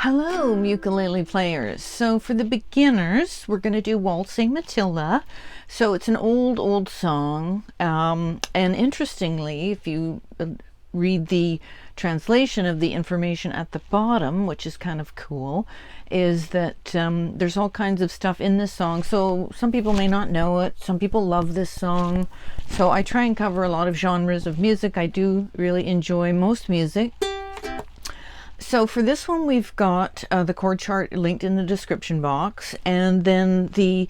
Hello, ukulele players. So for the beginners, we're going to do Waltzing Matilda. So it's an old song. And interestingly, if you read the translation of the information at the bottom, which is kind of cool, is that there's all kinds of stuff in this song. So some people may not know it. Some people love this song. So I try and cover a lot of genres of music. I do really enjoy most music. So for this one, we've got the chord chart linked in the description box, and then the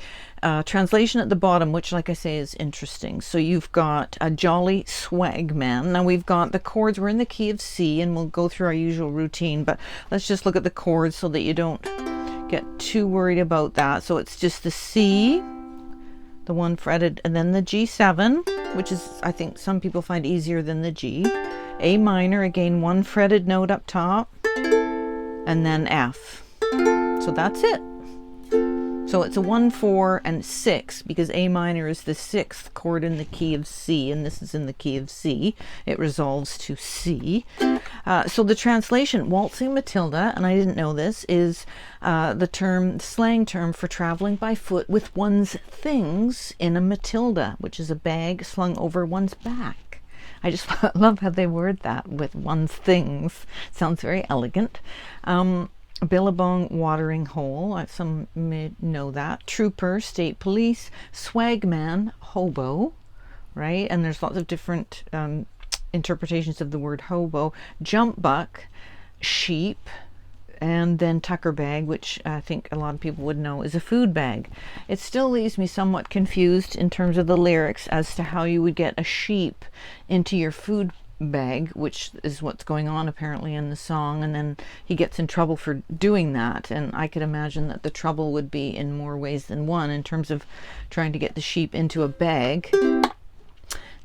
translation at the bottom, which, like I say, is interesting. So you've got a jolly swag man. Now we've got the chords. We're in the key of C, and we'll go through our usual routine, but let's just look at the chords so that you don't get too worried about that. So it's just the C, the one fretted, and then the G7, which is, I think, some people find easier than the G. A minor, again, one fretted note up top, and then F. So that's it. So it's a 1, 4, and 6, because A minor is the sixth chord in the key of C, and this is in the key of C. It resolves to C. So the translation, Waltzing Matilda, and I didn't know this, is the slang term for traveling by foot with one's things in a Matilda, which is a bag slung over one's back. I just love how they word that, with one's things. Sounds very elegant. Billabong, watering hole. Some may know that. Trooper, state police. Swagman, hobo, right? And there's lots of different interpretations of the word hobo. Jump buck, sheep. And then tucker bag, which I think a lot of people would know is a food bag. It still leaves me somewhat confused in terms of the lyrics as to how you would get a sheep into your food bag, which is what's going on apparently in the song, and then he gets in trouble for doing that. And I could imagine that the trouble would be in more ways than one in terms of trying to get the sheep into a bag.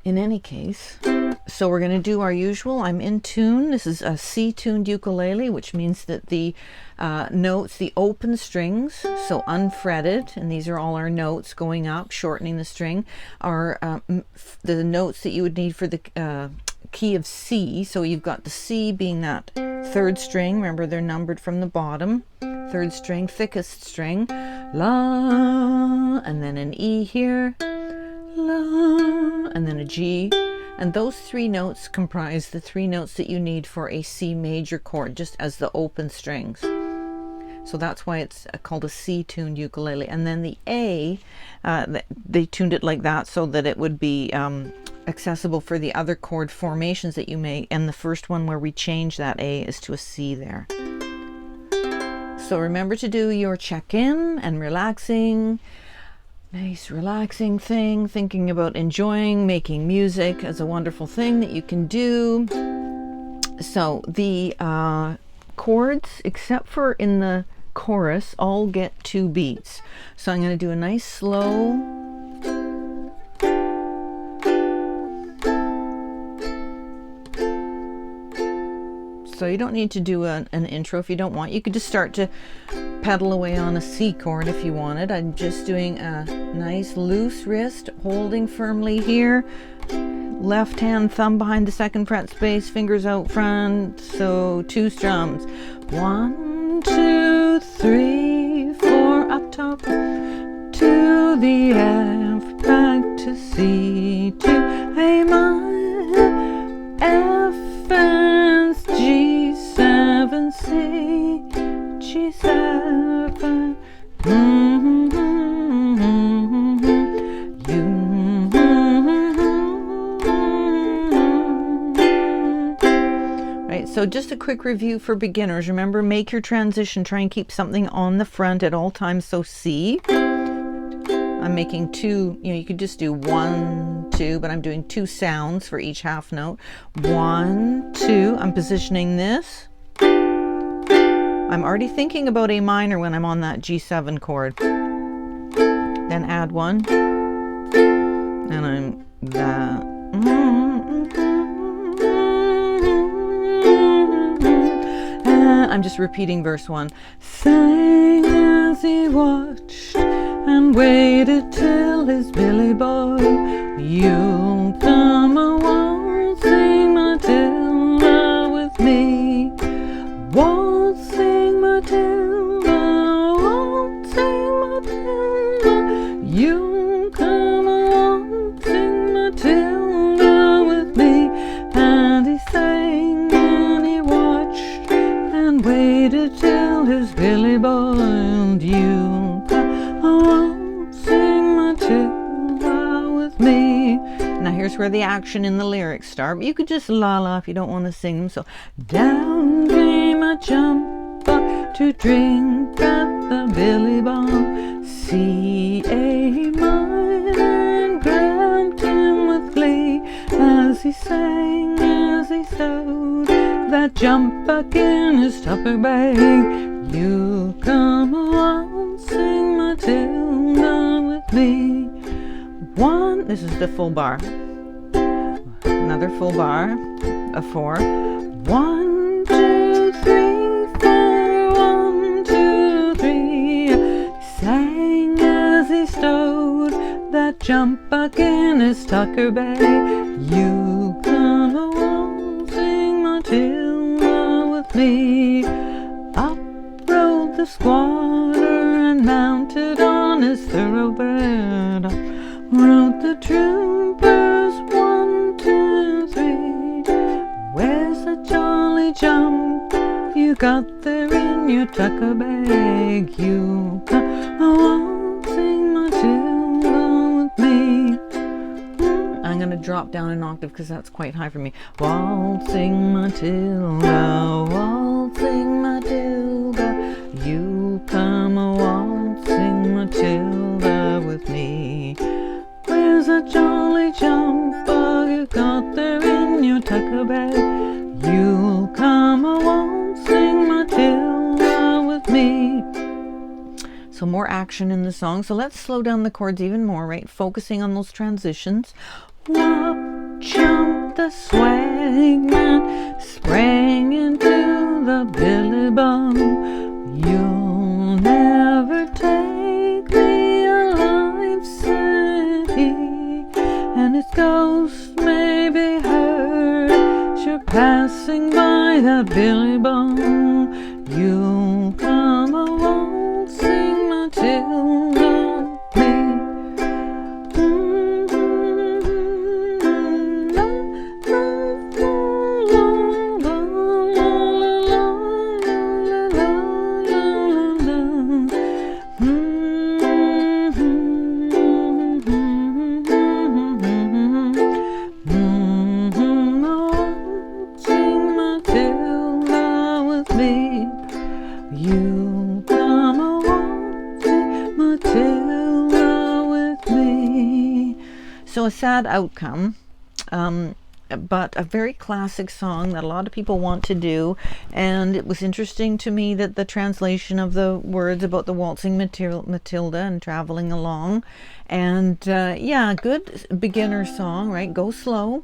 In any case, so we're going to do our usual. I'm in tune. This is a C-tuned ukulele, which means that the notes, the open strings, so unfretted, and these are all our notes going up, shortening the string, are the notes that you would need for the key of C. So you've got the C being that third string. Remember, they're numbered from the bottom. Third string, thickest string, La, and then an E here, La, and then a G. And those three notes comprise the three notes that you need for a C major chord, just as the open strings. So that's why it's called a C-tuned ukulele. And then the A, they tuned it like that so that it would be accessible for the other chord formations that you make. And the first one where we change that A is to a C there. So remember to do your check-in and relaxing. Nice relaxing thing, thinking about enjoying making music as a wonderful thing that you can do. So the chords, except for in the chorus, all get 2 beats. So I'm going to do a nice slow. So you don't need to do an intro if you don't want. You could just start to pedal away on a C chord if you wanted. I'm just doing a nice loose wrist, holding firmly here. Left hand, thumb behind the second fret space, fingers out front. So 2 strums. 1, 2, 3, 4 up top. To the F, back to C, to A minor, F and G7, C, G7, Right, so just a quick review for beginners. Remember, make your transition, try and keep something on the front at all times. So C, I'm making 2, you could just do 1, 2, but I'm doing 2 sounds for each half note. 1, 2, I'm positioning this. I'm already thinking about A minor when I'm on that G7 chord. Then add 1, and I'm that. And I'm just repeating verse 1. Sang as he watched and waited till his Billy boy. You'll come a waltzing Matilda with me. Waltzing Matilda. Matilda, waltzing Matilda, you come waltzing Matilda with me. And he sang and he watched and waited till his billy boiled. You come waltzing Matilda with me. Now here's where the action in the lyrics start. You could just la-la if you don't want to sing them. So down came a jumper to drink at the billy bomb, C, A minor, and grabbed him with glee as he sang, as he stowed that jump back in his tupper bag. You come waltzing Matilda with me. One, this is the full bar. Another full bar, a 4. 1, 2, 3, 4. 1, 2, 3. Sang as he stowed that jump back in his tucker bag. You come waltzing Matilda with me. Up rode the squatter and mounted on his thoroughbred. Up rode the troopers, 1, 2, 3. Where's the jolly jump you got there in your tucker bag? You come waltzing Matilda with me. I'm going to drop down an octave because that's quite high for me. Waltzing Matilda, waltzing Matilda, you come waltzing Matilda with me. Where's a jolly jumper you got there in your tucker bag? You'll come waltzing Matilda with me. So more action in the song. So let's slow down the chords even more, right? Focusing on those transitions. Wop, jumped the swagman, sprang into the billy bum. You'll never take me alive, said he, and his ghost may be heard. You're passing by that billy bum. You'll come a waltzing Matilda with me. You come a waltzing Matilda with me. So a sad outcome, but a very classic song that a lot of people want to do. And it was interesting to me that the translation of the words about the waltzing Matilda and traveling along. And yeah, good beginner song, right? Go slow.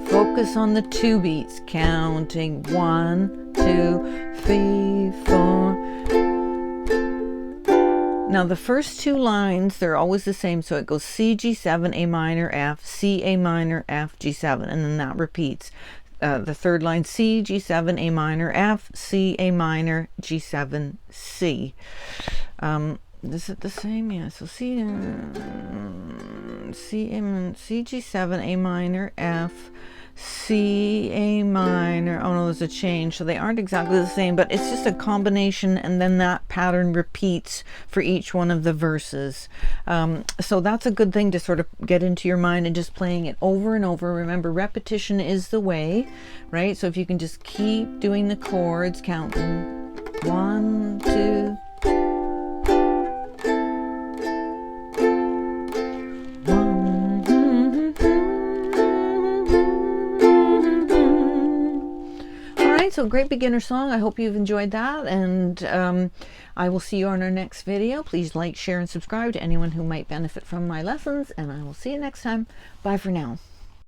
Focus on the 2 beats, counting 1, 2, 3, 4. Now the first 2 lines, they're always the same. So it goes C, G7, A minor, F, C, A minor, F, G7, and then that repeats. The third line, C, G7, A minor, F, C, A minor, G7, C. Is it the same? Yeah. So C, G7, A minor, F, C, A minor. Oh no, there's a change. So they aren't exactly the same, but it's just a combination, and then that pattern repeats for each one of the verses. So that's a good thing to sort of get into your mind, and just playing it over and over. Remember, repetition is the way, right? So if you can just keep doing the chords, counting 1, 2, so great beginner song. I hope you've enjoyed that, and I will see you on our next video. Please like, share, and subscribe to anyone who might benefit from my lessons, and I will see you next time. Bye for now.